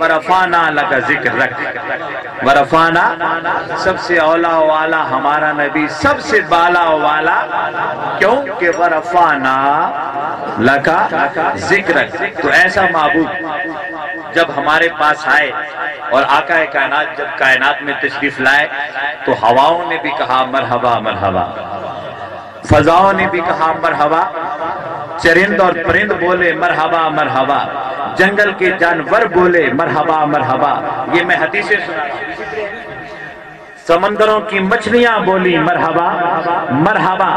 ورفانا لک ذکرک، ورفانا سب سے اولا والا ہمارا نبی، سب سے بالا والا، کیوں کہ ورفانا لک ذکرک۔ تو ایسا معبود جب ہمارے پاس آئے اور آقا کائنات جب کائنات میں تشریف لائے تو ہواؤں نے بھی کہا مرحبا مرحبا، فضاؤں نے بھی کہا مرحبا، چرند اور پرند بولے مرحبا مرحبا، جنگل کے جانور بولے مرحبا مرحبا۔ یہ میں حدیثیں سنا رہا ہوں۔ سمندروں کی مچھلیاں بولی مرحبا مرحبا،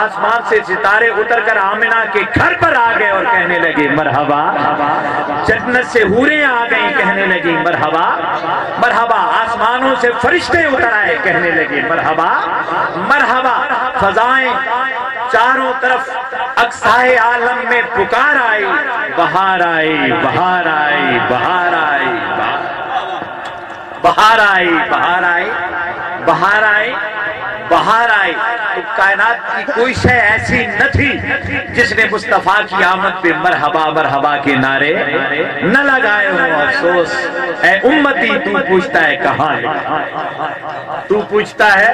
آسمان سے ستارے اتر کر آمنہ کے گھر پر آ گئے اور کہنے لگے مرحبا، جنت سے حوریں آ گئیں کہنے لگی مرحبا مرحبا، آسمانوں سے فرشتے اتر آئے کہنے لگے مرحبا مرحبا، فضائیں چاروں طرف اقصائے عالم میں پکار آئی، بہار آئی بہار آئی بہار آئی بہار آئی بہار آئی بہار آئی بہار آئی۔ تو کائنات کی کوئی شے ایسی نہ تھی جس نے مصطفیٰ کی آمد پہ مرحبا مرحبا کے نعرے نہ لگائے ہوں۔ افسوس اے امتی، تو پوچھتا ہے کہاں لکھا، تو پوچھتا ہے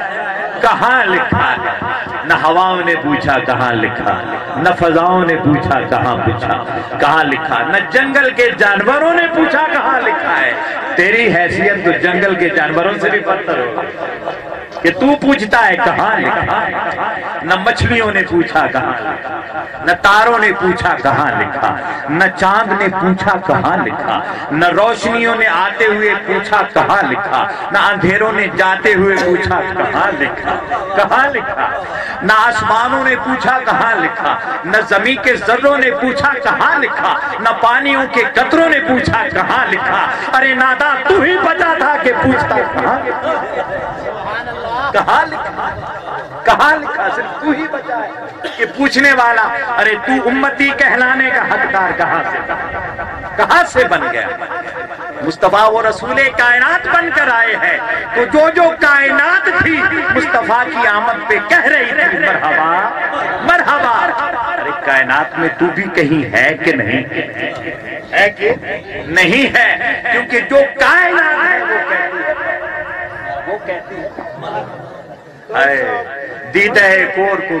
کہاں لکھا ہے۔ نہ ہواؤں نے پوچھا کہاں لکھا، نہ فضاؤں نے پوچھا کہاں لکھا، نہ جنگل کے جانوروں نے پوچھا کہاں لکھا ہے۔ تیری حیثیت تو جنگل کے جانوروں سے بھی بدتر ہو کہ تو پوچھتا ہے کہاں لکھا۔ نہ مچھلیوں نے پوچھا کہاں لکھا، نہ تاروں نے پوچھا کہاں لکھا، نہ چاند نے پوچھا کہاں لکھا، نہ روشنیوں نے آتے ہوئے پوچھا کہاں لکھا، نہ اندھیروں نے جاتے ہوئے پوچھا کہاں لکھا کہاں لکھا، نہ آسمانوں نے پوچھا کہاں لکھا، نہ زمین کے ذروں نے پوچھا کہاں لکھا، نہ پانیوں کے قطروں نے پوچھا کہاں لکھا۔ ارے نادا، تو ہی بتا تھا کہ پوچھتا کہاں کہاں لکھا کہاں لکھا، صرف تو ہی بتا ہے کہ پوچھنے والا۔ ارے تو امتی کہلانے کا حقدار کہاں سے بن گیا؟ مصطفیٰ وہ رسول کائنات بن کر آئے ہیں، تو جو کائنات تھی مصطفیٰ کی آمد پہ کہہ رہی تھی مرحبا مرحبا۔ ارے کائنات میں تو بھی کہیں ہے کہ نہیں ہے کہ نہیں ہے؟ کیونکہ جو کائنات ہے وہ کہتی ہے دیدہ کور کو